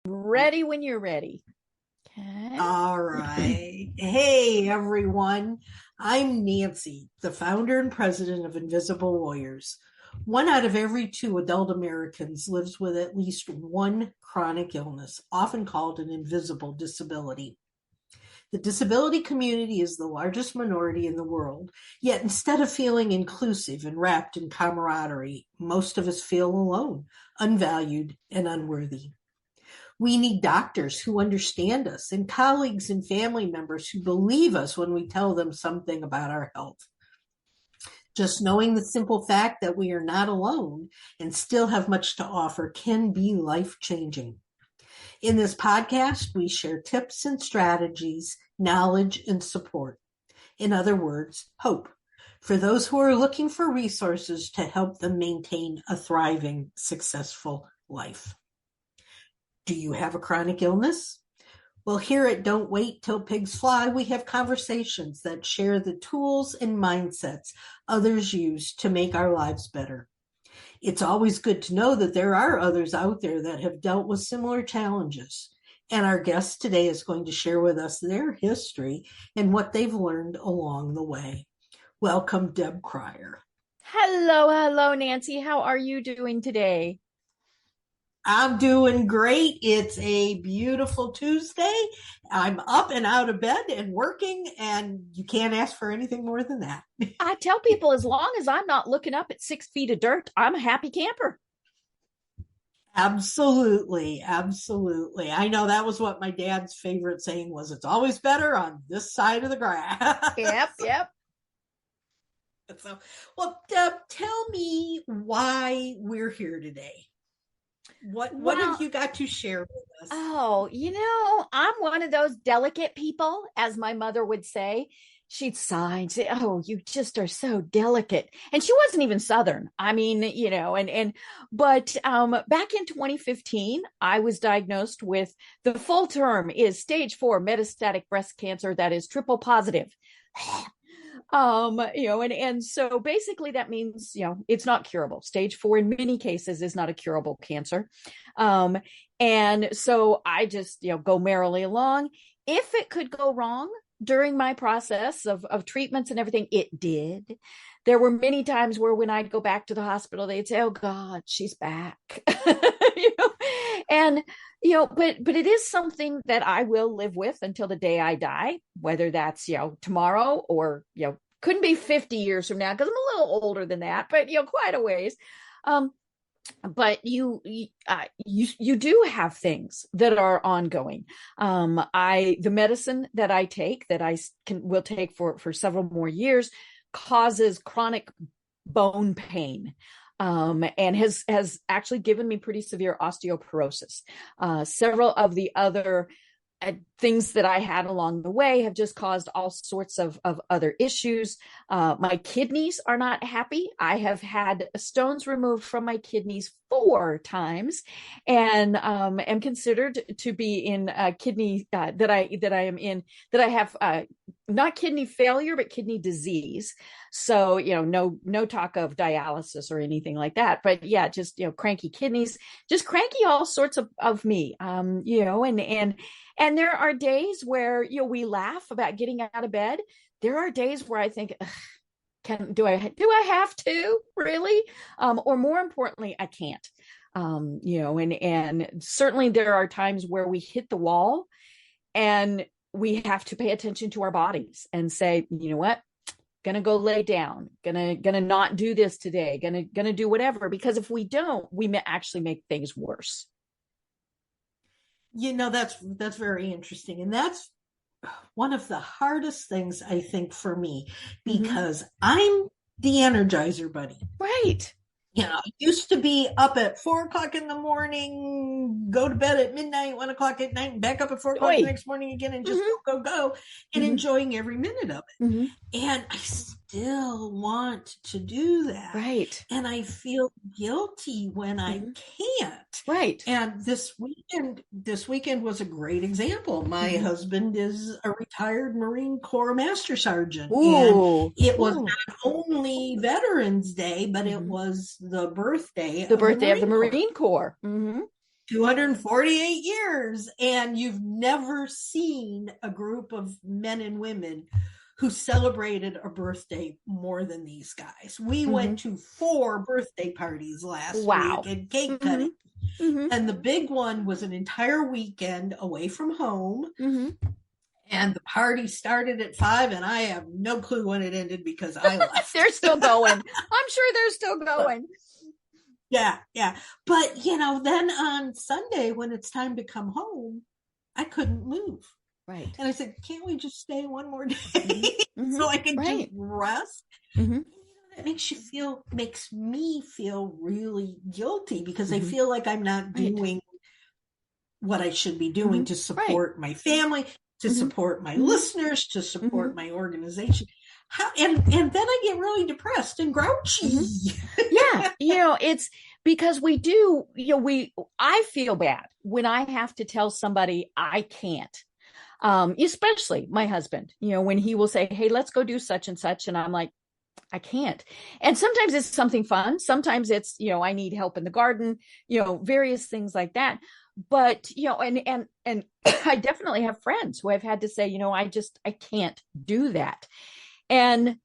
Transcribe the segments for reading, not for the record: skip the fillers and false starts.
Ready when you're ready. Okay. All right. Hey, everyone. I'm Nancy, the founder and president of Invisible Warriors. One out of every two adult Americans lives with at least one chronic illness, often called an invisible disability. The disability community is the largest minority in the world, yet instead of feeling inclusive and wrapped in camaraderie, most of us feel alone, unvalued, and unworthy. We need doctors who understand us and colleagues and family members who believe us when we tell them something about our health. Just knowing the simple fact that we are not alone and still have much to offer can be life-changing. In this podcast, we share tips and strategies, knowledge and support. In other words, hope for those who are looking for resources to help them maintain a thriving, successful life. Do you have a chronic illness? Well, here at Don't Wait Till Pigs Fly, we have conversations that share the tools and mindsets others use to make our lives better. It's always good to know that there are others out there that have dealt with similar challenges. And our guest today is going to share with us their history and what they've learned along the way. Welcome, Deb Cryer. Hello, Nancy. How are you doing today? I'm doing great. It's a beautiful Tuesday. I'm up and out of bed and working, and you can't ask for anything more than that. I tell people as long as I'm not looking up at 6 feet of dirt, I'm a happy camper. Absolutely. Absolutely. I know that was what my dad's favorite saying was. It's always better on this side of the grass. Yep. So, well, Deb, tell me why we're here today. What have you got to share with us? Oh, I'm one of those delicate people, as my mother would say. She'd sigh and say, "Oh, you just are so delicate." And she wasn't even Southern. I mean, but back in 2015, I was diagnosed with the full term is stage 4 metastatic breast cancer that is triple positive. And so basically that means, it's not curable. Stage 4 in many cases is not a curable cancer. And so I just, go merrily along. If it could go wrong during my process of treatments and everything, it did. There were many times where when I'd go back to the hospital, they'd say, "Oh God, she's back." And but it is something that I will live with until the day I die, whether that's tomorrow or couldn't be 50 years from now because I'm a little older than that, but quite a ways. But you do have things that are ongoing. The medicine that I take that will take for several more years causes chronic bone pain. And has actually given me pretty severe osteoporosis. Several of the other things that I had along the way have just caused all sorts of other issues. My kidneys are not happy. I have had stones removed from my kidneys 4 times, and am considered to be in kidney that I have not kidney failure but kidney disease. So no talk of dialysis or anything like that. But yeah, just cranky kidneys, just cranky all sorts of me. And there are days where we laugh about getting out of bed. There are days where I think, do I have to really? Or more importantly, I can't. And certainly there are times where we hit the wall and we have to pay attention to our bodies and say, you know what? Gonna go lay down, gonna not do this today, gonna do whatever, because if we don't, we may actually make things worse. That's very interesting. And that's one of the hardest things, I think, for me, because I'm the Energizer Bunny. Right. I used to be up at 4 o'clock in the morning, go to bed at midnight, 1 o'clock at night, and back up at 4 o'clock the next morning again, and just go, and enjoying every minute of it. And I still want to do that. Right. And I feel guilty when I can't. Right. And this weekend was a great example. My husband is a retired Marine Corps Master Sergeant. Ooh. And it was not only Veterans Day, but it was the birthday of the Marine Corps. 248 years, and you've never seen a group of men and women who celebrated a birthday more than these guys. We went to 4 birthday parties last week and cake cutting. And the big one was an entire weekend away from home. And the party started at 5, and I have no clue when it ended because I left. They're still going. I'm sure they're still going. Yeah. But, then on Sunday, when it's time to come home, I couldn't move. Right. And I said, can't we just stay one more day so I can just rest? That makes me feel really guilty because I feel like I'm not doing what I should be doing to support my family, to support my listeners, to support my organization. And then I get really depressed and grouchy. Yeah. It's because I feel bad when I have to tell somebody I can't, especially my husband, when he will say, hey, let's go do such and such. And I'm like, I can't. And sometimes it's something fun. Sometimes it's, I need help in the garden, various things like that. But, and I definitely have friends who I've had to say, I can't do that. And,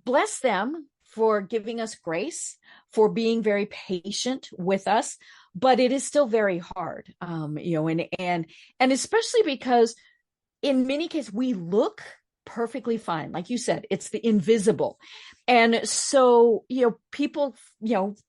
bless them for giving us grace, for being very patient with us, but it is still very hard, and especially because in many cases we look perfectly fine. Like you said, it's the invisible. And so, people,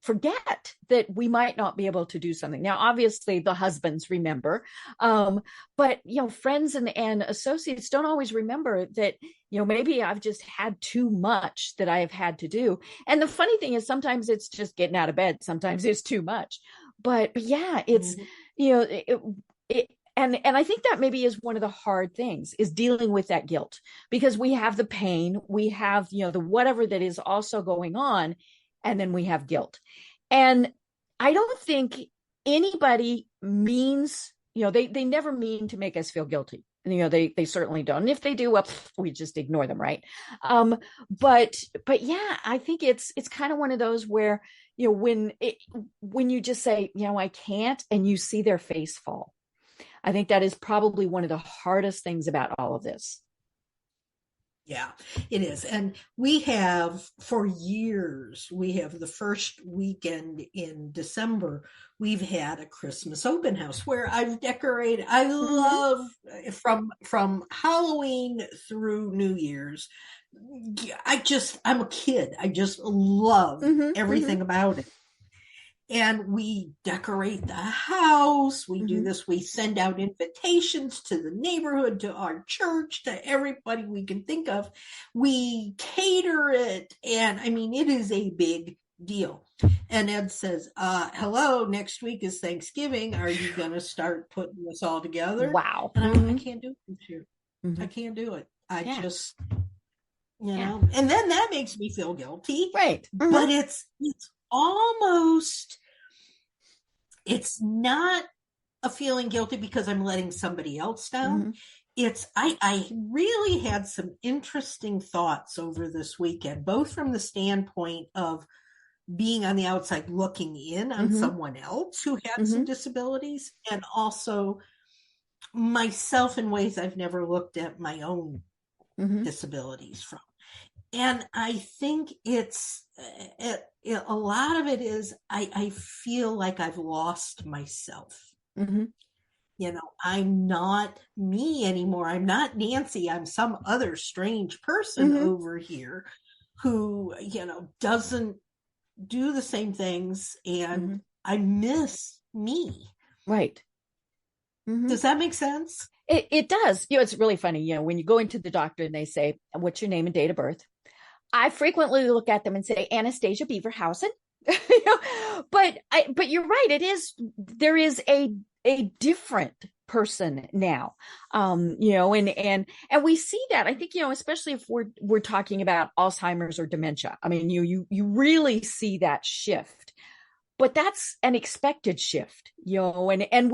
forget that we might not be able to do something. Now, obviously the husbands remember, but, friends and associates don't always remember that, maybe I've just had too much that I have had to do. And the funny thing is sometimes it's just getting out of bed. Sometimes it's too much, but yeah, it's, and I think that maybe is one of the hard things is dealing with that guilt because we have the pain, we have, the whatever that is also going on, and then we have guilt. And I don't think anybody means, they never mean to make us feel guilty. They certainly don't. And if they do, well, we just ignore them. Right. But yeah, I think it's kind of one of those where, when you just say, I can't, and you see their face fall. I think that is probably one of the hardest things about all of this. Yeah, it is. And we have for years, the first weekend in December, we've had a Christmas open house where I've decorated. I love from Halloween through New Year's. I'm a kid. I just love everything about it. And we decorate the house. We do this. We send out invitations to the neighborhood, to our church, to everybody we can think of. We cater it. And it is a big deal. And Ed says, hello, next week is Thanksgiving. Are you going to start putting this all together? Wow. And I can't do it this year. I can't do it. Just, and then that makes me feel guilty. Right. But it's almost, it's not a feeling guilty because I'm letting somebody else down. It's, I really had some interesting thoughts over this weekend, both from the standpoint of being on the outside looking in on someone else who had some disabilities, and also myself in ways I've never looked at my own disabilities from. And I think it's a lot of it is I feel like I've lost myself. I'm not me anymore. I'm not Nancy. I'm some other strange person over here who, doesn't do the same things, and I miss me. Right. Does that make sense? It does. It's really funny. When you go into the doctor and they say, what's your name and date of birth? I frequently look at them and say, Anastasia Beaverhausen. But you're right. There is a different person now. And we see that. I think, especially if we're talking about Alzheimer's or dementia. You really see that shift. But that's an expected shift, and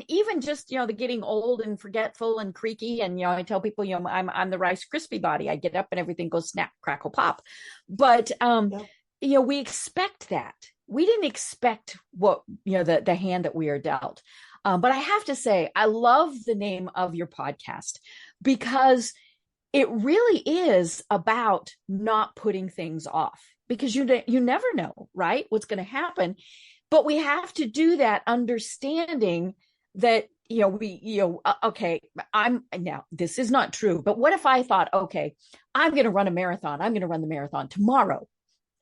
even just, the getting old and forgetful and creaky. And, I tell people, I'm the Rice Krispie body. I get up and everything goes snap, crackle, pop. But, we expect that. we didn't expect what, the hand that we are dealt. But I have to say, I love the name of your podcast because it really is about not putting things off, because you never know, right, what's going to happen. But we have to do that understanding that, okay, now this is not true, but what if I thought, okay, I'm going to run a marathon. I'm going to run the marathon tomorrow.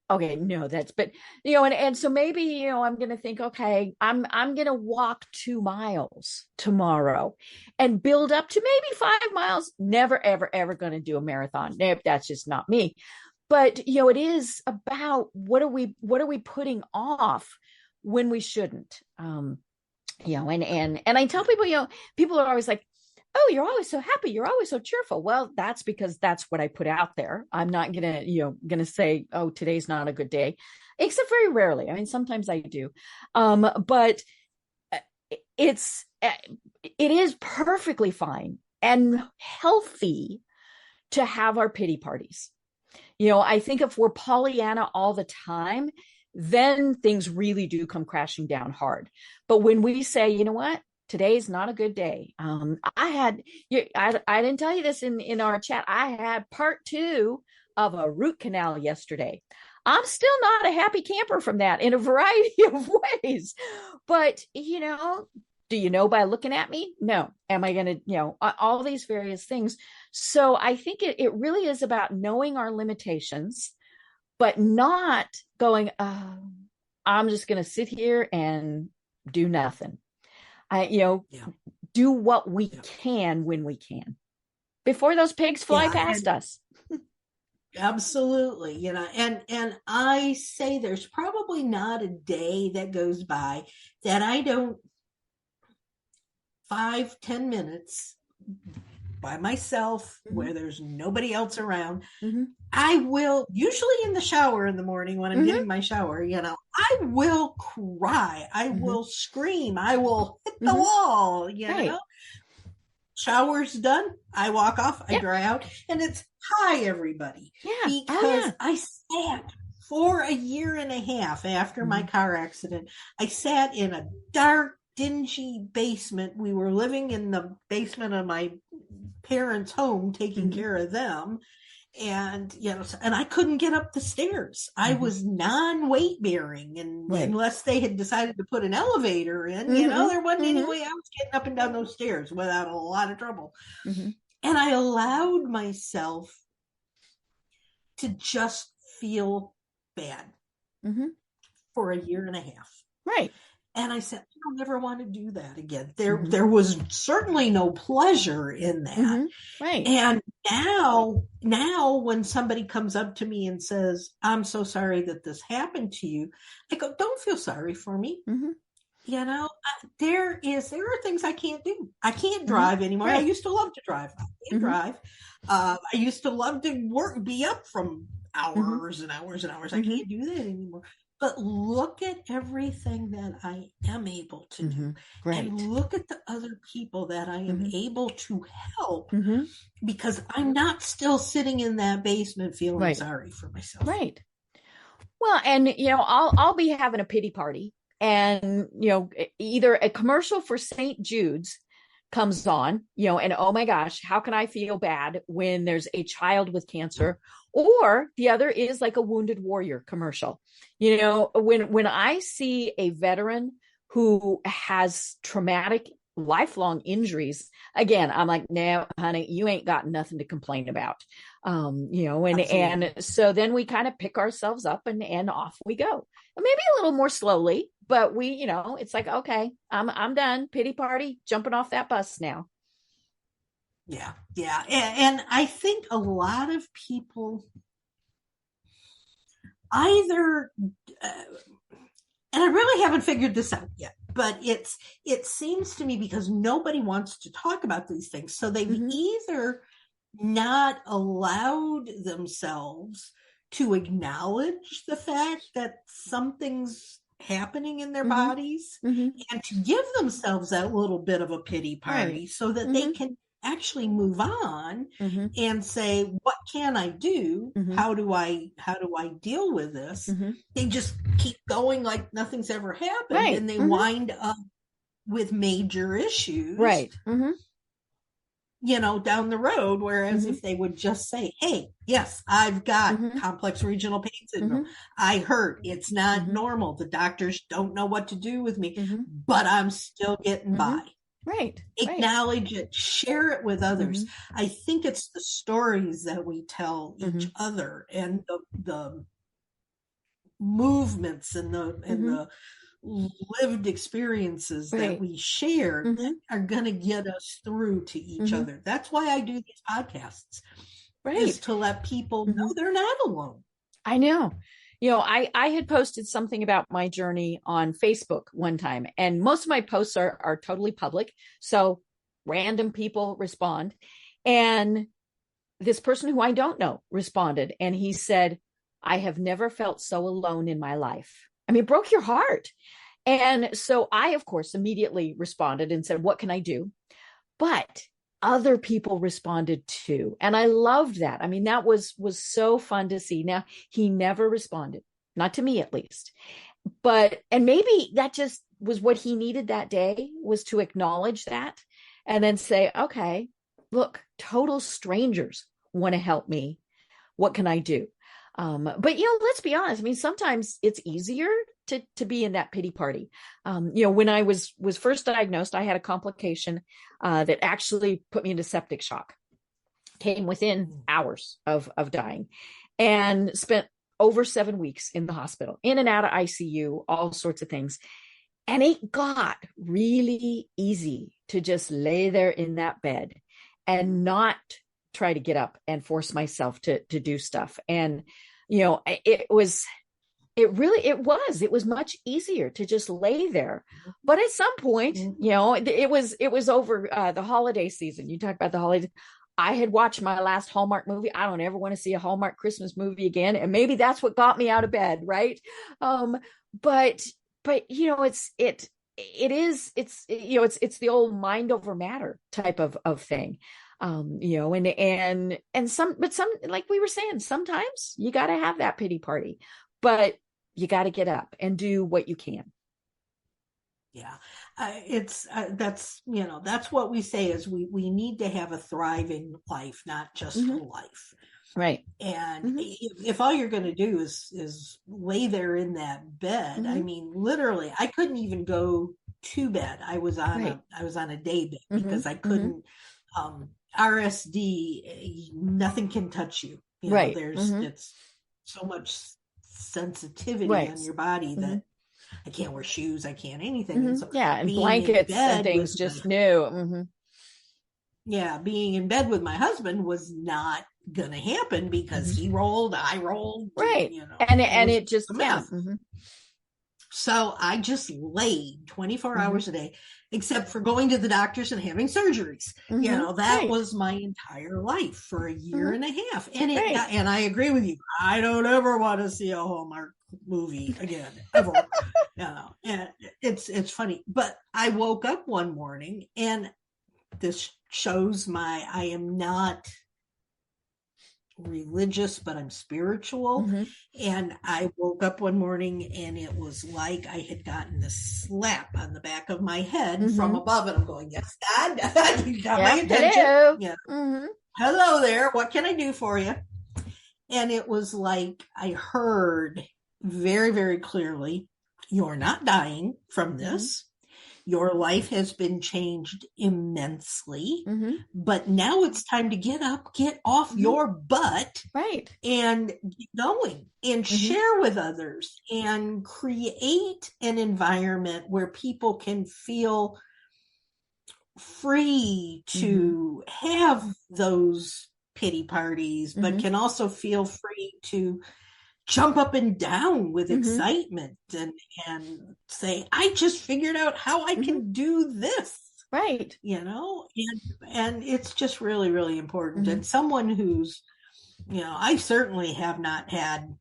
Okay, no, but and so maybe, I'm going to think, okay, I'm going to walk 2 miles tomorrow and build up to maybe 5 miles. Never, ever, ever going to do a marathon. Nope, that's just not me. But, it is about what are we putting off when we shouldn't, and I tell people, people are always like, oh, you're always so happy, you're always so cheerful. Well, that's because that's what I put out there. I'm not gonna say, oh, today's not a good day, except very rarely. I mean, sometimes I do, but it is perfectly fine and healthy to have our pity parties. I think if we're Pollyanna all the time, then things really do come crashing down hard. But when we say, you know what, today's not a good day. I didn't tell you this in our chat. I had part 2 of a root canal yesterday. I'm still not a happy camper from that in a variety of ways. But, do you know by looking at me? No. Am I going to, all these various things. So I think it really is about knowing our limitations, but not going, I'm just going to sit here and do nothing. Do what we can when we can before those pigs fly past us. Absolutely. And I say there's probably not a day that goes by that I don't 5-10 minutes by myself, where there's nobody else around. I will, usually in the shower in the morning when I'm getting my shower, I will cry. I will scream. I will hit the wall, Right. Shower's done. I walk off. I dry out. And it's, hi, everybody. Yeah. Because I sat for a year and a half after my car accident. I sat in a dark, dingy basement. We were living in the basement of my parents' home, taking care of them. And, and I couldn't get up the stairs. I was non-weight bearing. And unless they had decided to put an elevator in, there wasn't any way I was getting up and down those stairs without a lot of trouble. And I allowed myself to just feel bad for a year and a half. Right. And I said, I'll never want to do that again. There was certainly no pleasure in that. Right. And now when somebody comes up to me and says, I'm so sorry that this happened to you, I go, don't feel sorry for me. There are things I can't do. I can't drive anymore. Right. I used to love to drive. I can't drive. I used to love to be up from hours and hours and hours. I can't do that anymore. But look at everything that I am able to do. Right. And look at the other people that I am able to help, because I'm not still sitting in that basement feeling sorry for myself. Right. Well, and, I'll be having a pity party, and, either a commercial for St. Jude's comes on, and oh my gosh, how can I feel bad when there's a child with cancer? Or the other is like a Wounded Warrior commercial. When I see a veteran who has traumatic, lifelong injuries, again, I'm like, no, honey, you ain't got nothing to complain about. And so then we kind of pick ourselves up and off we go. Maybe a little more slowly, but we, it's like, okay, I'm done. Pity party, jumping off that bus now. Yeah. And I think a lot of people either, and I really haven't figured this out yet, but it seems to me, because nobody wants to talk about these things, so they've either not allowed themselves to acknowledge the fact that something's happening in their bodies and to give themselves that little bit of a pity party so that they can actually move on Mm-hmm. and say, what can I do? Mm-hmm. How do I deal with this? Mm-hmm. They just keep going like nothing's ever happened, Right. and they Mm-hmm. wind up with major issues, Right. Mm-hmm. Down the road. Whereas Mm-hmm. if they would just say, hey, yes, I've got Mm-hmm. complex regional pain syndrome. Mm-hmm. I hurt. It's not Mm-hmm. normal. The doctors don't know what to do with me, Mm-hmm. but I'm still getting Mm-hmm. by. Right. Right. Acknowledge it, share it with others. Mm-hmm. I think it's the stories that we tell Mm-hmm. each other, and the movements and Mm-hmm. the lived experiences that Right. we share Mm-hmm. are going to get us through to each Mm-hmm. other. That's why I do these podcasts, Right. is to let people know Mm-hmm. they're not alone. I know. I had posted something about my journey on Facebook one time, and most of my posts are totally public. So random people respond. And this person who I don't know responded, and he said, I have never felt so alone in my life. I mean, it broke your heart. And so I, of course, immediately responded and said, what can I do? But other people responded too, and I loved that. I mean, that was so fun to see. Now, he never responded, not to me at least, and maybe that just was what he needed that day, was to acknowledge that and then say, okay, look, total strangers want to help me. What can I do? But let's be honest. I mean, sometimes it's easier to be in that pity party. When I was first diagnosed, I had a complication that actually put me into septic shock. Came within hours of dying, and spent over 7 weeks in the hospital, in and out of ICU, all sorts of things. And it got really easy to just lay there in that bed and not try to get up and force myself to do stuff. And it was much easier to just lay there. But at some point, it was over the holiday season. You talk about the holidays. I had watched my last Hallmark movie. I don't ever want to see a Hallmark Christmas movie again. And maybe that's what got me out of bed. Right. But it's the old mind over matter type of thing. And some, like we were saying, sometimes you got to have that pity party, but you got to get up and do what you can. Yeah. That's what we say, is we need to have a thriving life, not just a life. Right. And if all you're going to do is lay there in that bed, I mean, literally, I couldn't even go to bed. I was on a day bed because I couldn't, RSD, nothing can touch you. Right. It's so much sensitivity on your body that I can't wear shoes. I can't anything. And so and blankets and things just new. Yeah. Being in bed with my husband was not going to happen because he rolled, I rolled. Right. And it just, So I just laid 24 hours a day, except for going to the doctors and having surgeries. That was my entire life for a year and a half. And and I agree with you. I don't ever want to see a Hallmark movie again, ever. And it's funny. But I woke up one morning, and this shows I am not religious, but I'm spiritual. And I woke up one morning, and it was like I had gotten this slap on the back of my head from above, and I'm going, yes, God, you got my attention. Hello there, what can I do for you? And it was like I heard very, very clearly, you're not dying from this. Your life has been changed immensely, but now it's time to get up, get off your butt, and get going and share with others and create an environment where people can feel free to have those pity parties, but can also feel free to jump up and down with excitement and say, I just figured out how I can do this. Right. And it's just really, really important. And someone who's, I certainly have not had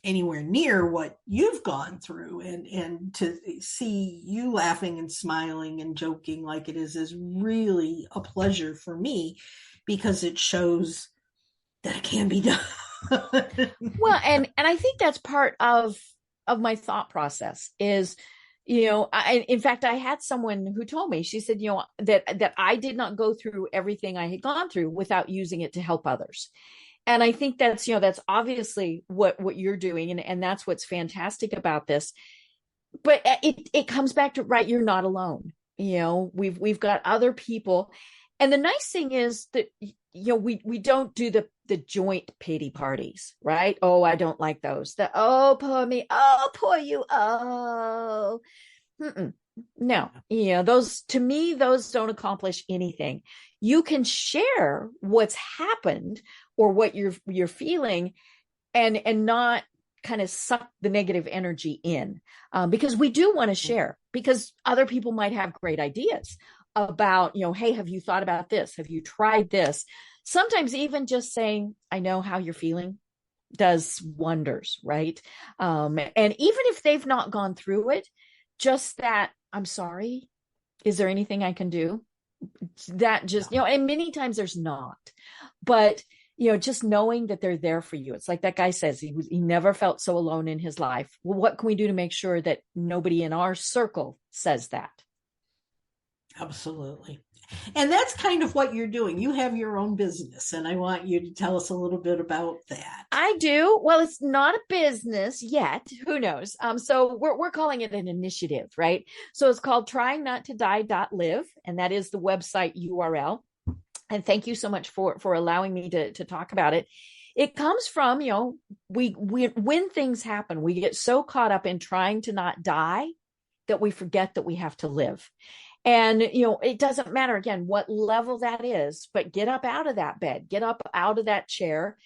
anywhere near what you've gone through, and to see you laughing and smiling and joking like it is really a pleasure for me, because it shows that it can be done. Well, and I think that's part of my thought process is, in fact, I had someone who told me, she said, that I did not go through everything I had gone through without using it to help others. And I think that's, that's obviously what you're doing. And that's what's fantastic about this. But it comes back to, right, you're not alone. We've got other people. And the nice thing is that, we don't do the joint pity parties, right? Oh, I don't like those. Oh, poor me. Oh, poor you. Oh, no, those, to me, those don't accomplish anything. You can share what's happened or what you're feeling, and not kind of suck the negative energy in, because we do want to share, because other people might have great ideas about, hey, have you thought about this? Have you tried this? Sometimes even just saying, I know how you're feeling, does wonders, right? And even if they've not gone through it, just that, I'm sorry, is there anything I can do? That just, and many times there's not, but just knowing that they're there for you. It's like that guy says, he never felt so alone in his life. Well, what can we do to make sure that nobody in our circle says that? Absolutely. And that's kind of what you're doing. You have your own business, and I want you to tell us a little bit about that. I do. Well, it's not a business yet. Who knows? So we're calling it an initiative, right? So it's called Trying Not to Die.live, and that is the website URL. And thank you so much for allowing me to talk about it. It comes from, we when things happen, we get so caught up in trying to not die that we forget that we have to live. And, it doesn't matter, again, what level that is, but get up out of that bed, get up out of that chair,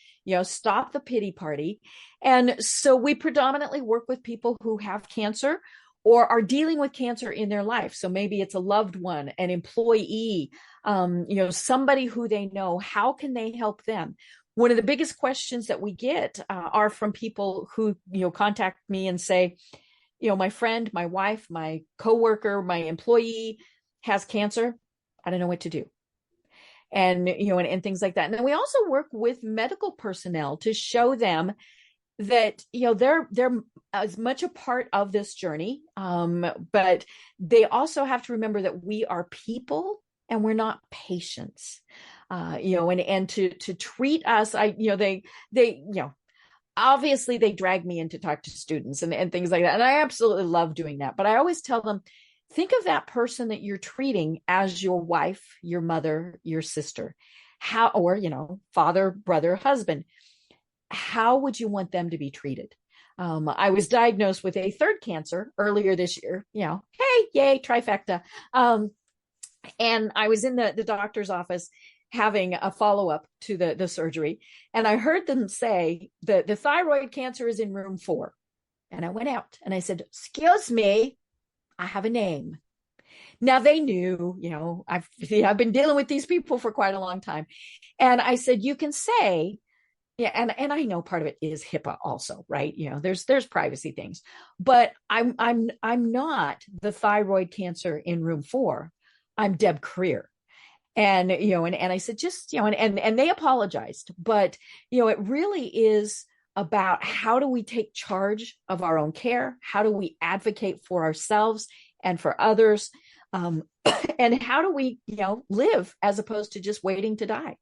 stop the pity party. And so we predominantly work with people who have cancer or are dealing with cancer in their life. So maybe it's a loved one, an employee, somebody who they know. How can they help them? One of the biggest questions that we get are from people who, contact me and say, my friend, my wife, my coworker, my employee has cancer. I don't know what to do. And, and things like that. And then we also work with medical personnel to show them that, they're as much a part of this journey. But they also have to remember that we are people and we're not patients, and to treat us, obviously they drag me in to talk to students and things like that. And I absolutely love doing that. But I always tell them, think of that person that you're treating as your wife, your mother, your sister, or father, brother, husband. How would you want them to be treated? I was diagnosed with a third cancer earlier this year, hey, yay, trifecta. And I was in the doctor's office having a follow-up to the surgery. And I heard them say that the thyroid cancer is in room 4. And I went out and I said, excuse me, I have a name. Now they knew, I've been dealing with these people for quite a long time. And I said, you can say, and I know part of it is HIPAA also, right? There's privacy things, but I'm not the thyroid cancer in room 4. I'm Deb Creer. And, and I said, just, and they apologized, but, it really is about how do we take charge of our own care? How do we advocate for ourselves and for others? And how do we, live as opposed to just waiting to die?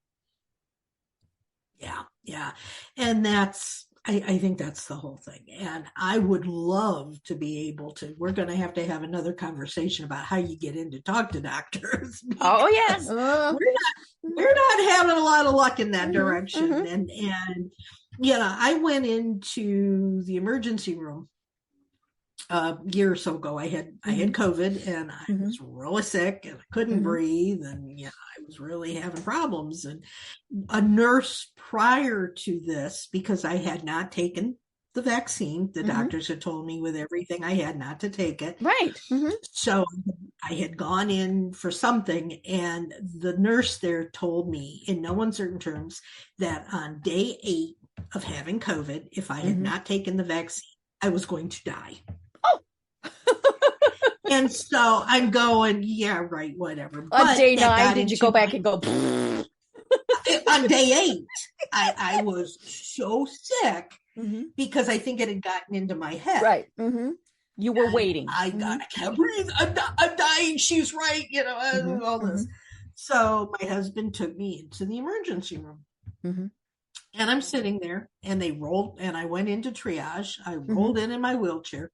Yeah. And I think that's the whole thing. And I would love to be able to, we're going to have another conversation about how you get in to talk to doctors. Oh, yes. We're not having a lot of luck in that direction. And I went into the emergency room a year or so ago. I had COVID and I was really sick and I couldn't breathe, and I was really having problems. And a nurse prior to this, because I had not taken the vaccine, the doctors had told me with everything I had not to take it. Right. So I had gone in for something, and the nurse there told me in no uncertain terms that on day 8 of having COVID. If I had Mm-hmm. not taken the vaccine, I was going to die. Oh, And so I'm going, yeah, right, whatever. on But day that 9, got did you into go back and go? on day 8. I was so sick Mm-hmm. because I think it had gotten into my head. Right. Mm-hmm. You were And waiting. I can't breathe. I'm dying. She's right. Mm-hmm. All this. Mm-hmm. So my husband took me into the emergency room. Mm-hmm. And I'm sitting there, and they rolled, and I went into triage. I Mm-hmm. rolled in my wheelchair,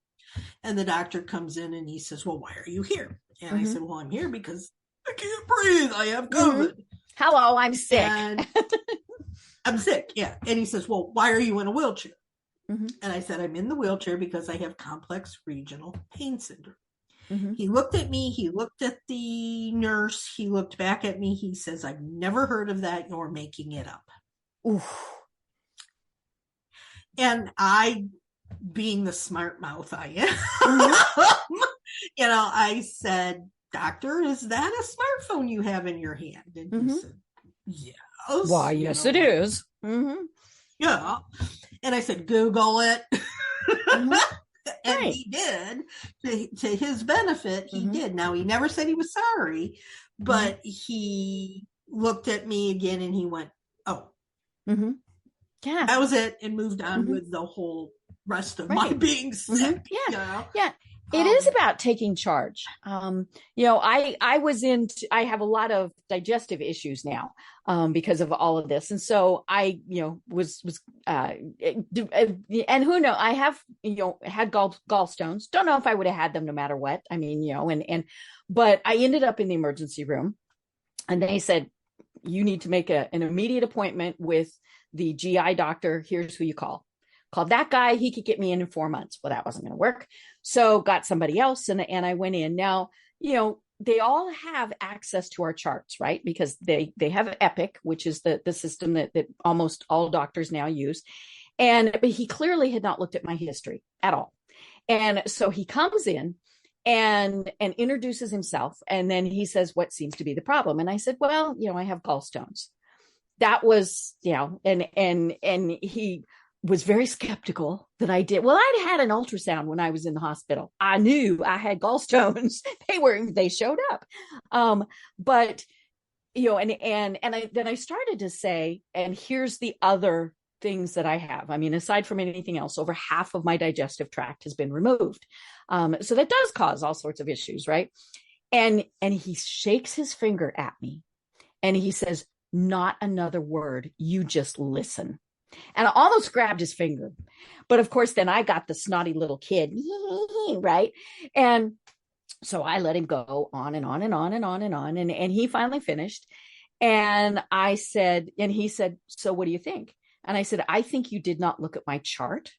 and the doctor comes in and he says, well, why are you here? And I said, well, I'm here because I can't breathe. I have COVID. Hello, I'm sick. And I'm sick. Yeah. And he says, well, why are you in a wheelchair? Mm-hmm. And I said, I'm in the wheelchair because I have complex regional pain syndrome. Mm-hmm. He looked at me. He looked at the nurse. He looked back at me. He says, I've never heard of that. You're making it up. Oof. And I, being the smart mouth I am, I said, doctor, is that a smartphone you have in your hand? And he said, yes. Why, yes, it is. Mm-hmm. Yeah. And I said, Google it. Mm-hmm. And Right. he did. To his benefit, he did. Now, he never said he was sorry, but he looked at me again and he went, oh. Mm-hmm. Yeah. That was it, and moved on with the whole rest of my being sick. Yeah. Yeah. It is about taking charge. I have a lot of digestive issues now because of all of this. And so I, and who knows, I have, had gallstones. Don't know if I would have had them no matter what. I mean, but I ended up in the emergency room and they said, you need to make an immediate appointment with the GI doctor. Here's who you call. Called that guy. He could get me in 4 months. Well, that wasn't going to work. So got somebody else and I went in. Now, they all have access to our charts, right? Because they have Epic, which is the system that almost all doctors now use. But he clearly had not looked at my history at all. And so he comes in and introduces himself. And then he says, what seems to be the problem? And I said, well, I have gallstones. That was, and he was very skeptical that I did. Well, I'd had an ultrasound when I was in the hospital. I knew I had gallstones. They showed up. But then I started to say, and here's the other things that I have. I mean, aside from anything else, over half of my digestive tract has been removed. So that does cause all sorts of issues, right? And he shakes his finger at me and he says, not another word. You just listen. And I almost grabbed his finger. But of course, then I got the snotty little kid, right? And so I let him go on and on and on and on and on. And he finally finished. And I said, and he said, so what do you think? And I said, I think you did not look at my chart.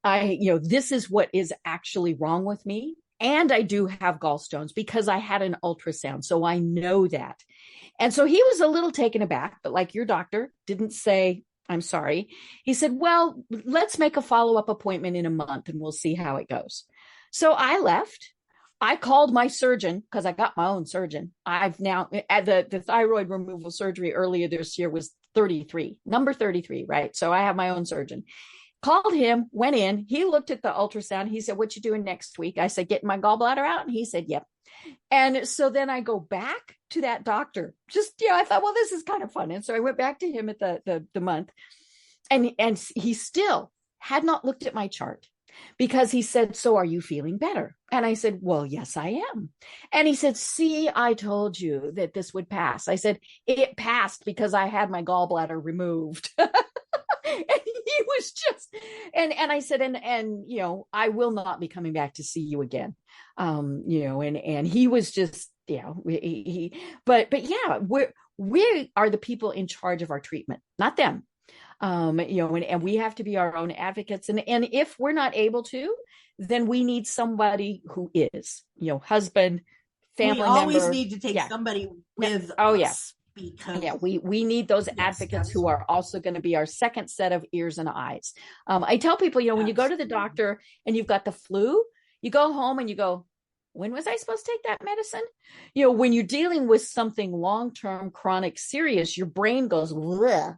This is what is actually wrong with me. And I do have gallstones because I had an ultrasound. So I know that. And so he was a little taken aback, but like your doctor didn't say, I'm sorry. He said, well, let's make a follow-up appointment in a month and we'll see how it goes. So I left. I called my surgeon because I got my own surgeon. I've now, the thyroid removal surgery earlier this year was number 33, right? So I have my own surgeon. Called him, went in. He looked at the ultrasound. He said, what you doing next week? I said, getting my gallbladder out. And he said, yep. And so then I go back to that doctor. I thought, well, this is kind of fun. And so I went back to him at the month and he still had not looked at my chart because he said, so are you feeling better? And I said, well, yes, I am. And he said, see, I told you that this would pass. I said, it passed because I had my gallbladder removed. And he was just, and I said, and I will not be coming back to see you again. And he was just, but yeah, we are the people in charge of our treatment, not them. And we have to be our own advocates. And if we're not able to, then we need somebody who is, husband, family member. We always need to take somebody with us. Because we need those advocates who are also going to be our second set of ears and eyes. I tell people, when you go to the doctor and you've got the flu, you go home and you go, when was I supposed to take that medicine? When you're dealing with something long-term, chronic, serious, your brain goes, bleh.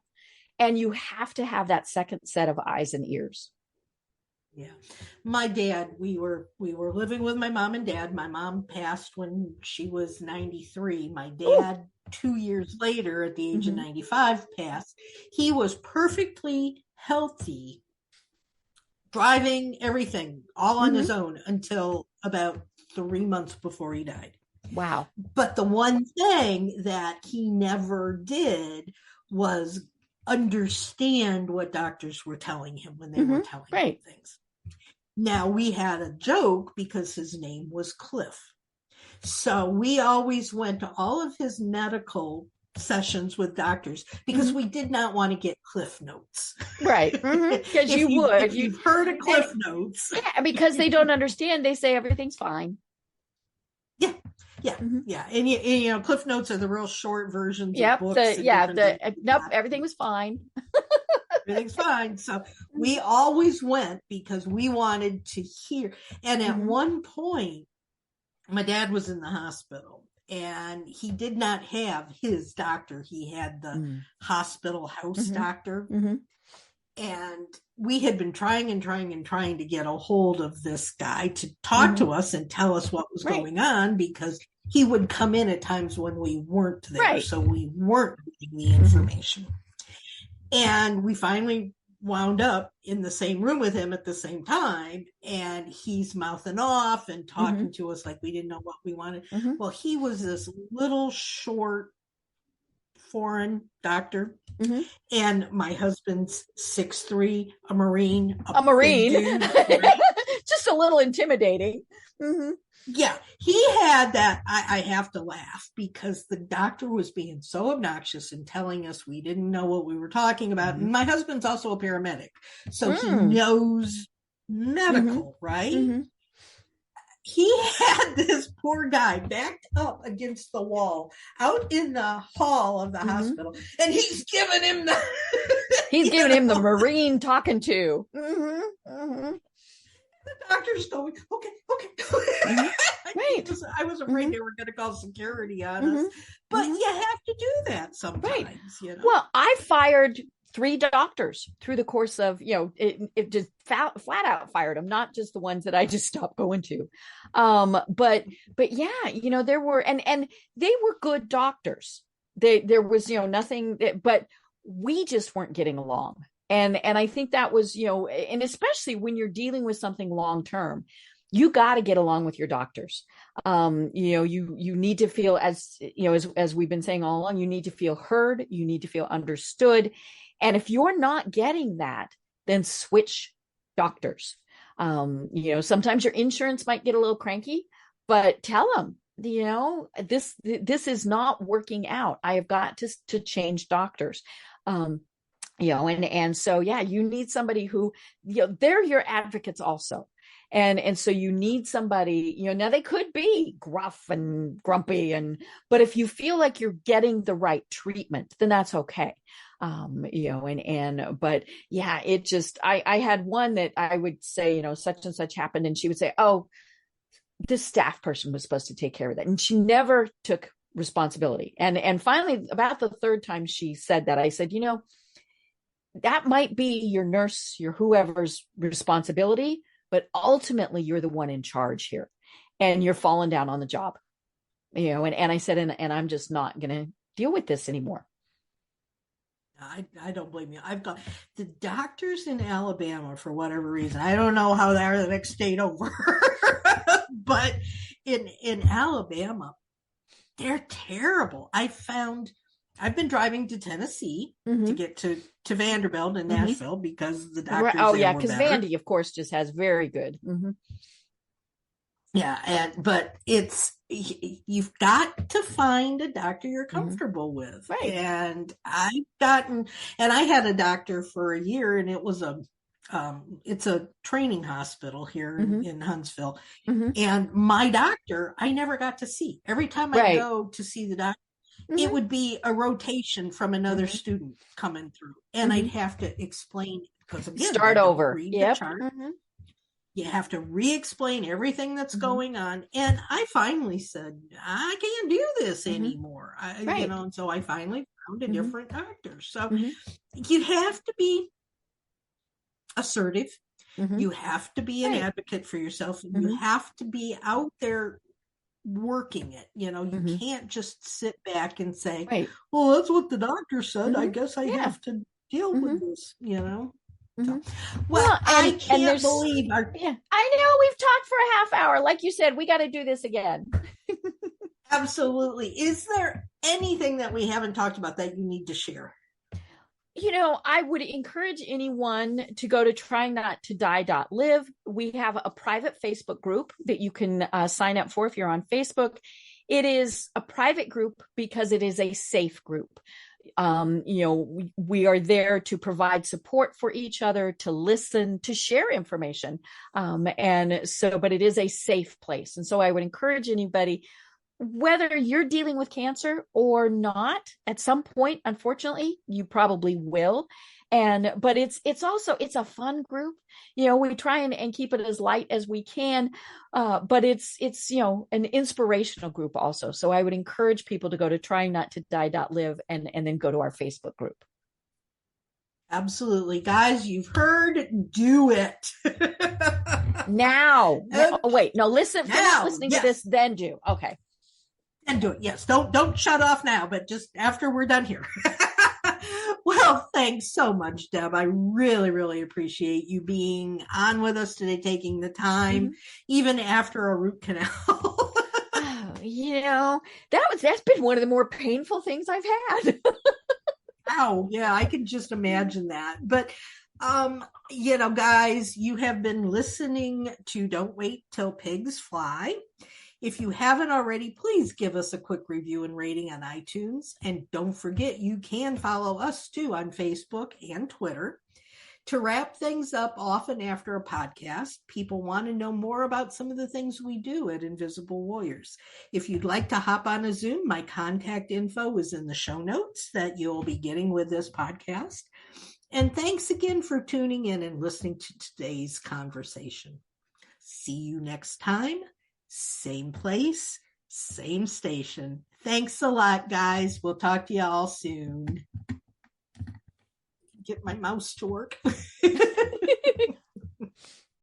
And you have to have that second set of eyes and ears. Yeah. My dad, we were living with my mom and dad. My mom passed when she was 93. My dad, Ooh. 2 years later, at the age of 95, passed. He was perfectly healthy, driving everything all on his own until about 3 months before he died. Wow. But the one thing that he never did was understand what doctors were telling him when they were telling him things. Now, we had a joke because his name was Cliff. So we always went to all of his medical sessions with doctors because we did not want to get Cliff Notes. Right. Because you would. If you've heard of Cliff Notes. Yeah, because they don't understand. They say everything's fine. Yeah. Yeah. Yeah. And you know, Cliff Notes are the real short versions of books. Nope, everything was fine. Everything's fine. So we always went because we wanted to hear. And at one point, my dad was in the hospital and he did not have his doctor. He had the hospital house doctor. And we had been trying to get a hold of this guy to talk to us and tell us what was going on, because he would come in at times when we weren't there. So we weren't getting the information. And we finally wound up in the same room with him at the same time. And he's mouthing off and talking to us like we didn't know what we wanted. Well, he was this little short foreign doctor. And my husband's 6'3", a Marine. A Marine. Dude, right? Just a little intimidating. Yeah, he had that. I have to laugh because the doctor was being so obnoxious and telling us we didn't know what we were talking about. And my husband's also a paramedic, so he knows medical, right? He had this poor guy backed up against the wall out in the hall of the hospital, and he's giving him the he's giving him the Marine talking to. The doctor's going, okay. I was afraid they were going to call security on us, but you have to do that sometimes. You know? Well, I fired 3 doctors through the course of, it just flat out fired them, not just the ones that I just stopped going to. But yeah, there were, and they were good doctors. There was, nothing, but we just weren't getting along. And I think that was, and especially when you're dealing with something long-term, you got to get along with your doctors. You need to feel as we've been saying all along, you need to feel heard, you need to feel understood. And if you're not getting that, then switch doctors. Sometimes your insurance might get a little cranky, but tell them, this is not working out. I have got to change doctors. And so, yeah, you need somebody who, they're your advocates also. And so you need somebody, now they could be gruff and grumpy but if you feel like you're getting the right treatment, then that's okay. But yeah, it just, I had one that I would say, such and such happened. And she would say, oh, this staff person was supposed to take care of that. And she never took responsibility. And finally, about the 3rd time she said that, I said, that might be your nurse, your whoever's responsibility, but ultimately you're the one in charge here and you're falling down on the job, and I said, and I'm just not going to deal with this anymore. I don't blame you. I've got the doctors in Alabama, for whatever reason, I don't know how they're the next state over, but in Alabama, they're terrible. I've been driving to Tennessee to get to Vanderbilt and Nashville because the doctors. Oh yeah, because Vandy, of course, just has very good. Yeah, but you've got to find a doctor you're comfortable with, right? And I had a doctor for a year, and it was it's a training hospital here in Huntsville, and my doctor I never got to see. Every time I go to see the doctor, it would be a rotation from another student coming through, and I'd have to explain because again, start over. Read the chart. You have to re-explain everything that's Mm-hmm. going on. And I finally said, I can't do this Mm-hmm. anymore. Right. And so I finally found a Mm-hmm. different doctor. So Mm-hmm. you have to be assertive. Mm-hmm. You have to be an Right. advocate for yourself. And you Mm-hmm. have to be out there working it. You Mm-hmm. can't just sit back and say, Right. well, that's what the doctor said. I Mm-hmm. guess I Yeah. have to deal Mm-hmm. with this. Mm-hmm. So, well, Well, I and can't there's, believe our yeah, I know we've talked for a half hour. Like you said, we got to do this again. absolutely. Is there anything that we haven't talked about that you need to share? I would encourage anyone to go to tryingnottoDie.live. We have a private Facebook group that you can sign up for if you're on Facebook. It is a private group because it is a safe group. We are there to provide support for each other, to listen, to share information. But it is a safe place. And so I would encourage anybody, whether you're dealing with cancer or not, at some point, unfortunately, you probably will. But it's also, it's a fun group. We try and keep it as light as we can. But it's an inspirational group also. So I would encourage people to go to tryingnottoDie.live and then go to our Facebook group. Absolutely. Guys, you've heard, do it. Now, Okay. wait, no, finish Now, listening yes. to this, then do. Okay. And do it. Yes. Don't shut off now, but just after we're done here. Well, thanks so much, Deb. I really, really appreciate you being on with us today, taking the time, even after a root canal. That's been one of the more painful things I've had. Wow. Yeah, I can just imagine that. But guys, you have been listening to Don't Wait Till Pigs Fly. If you haven't already, please give us a quick review and rating on iTunes. And don't forget, you can follow us too on Facebook and Twitter. To wrap things up, often after a podcast, people want to know more about some of the things we do at Invisible Warriors. If you'd like to hop on a Zoom, my contact info is in the show notes that you'll be getting with this podcast. And thanks again for tuning in and listening to today's conversation. See you next time. Same place, same station. Thanks a lot, guys. We'll talk to you all soon. Get my mouse to work.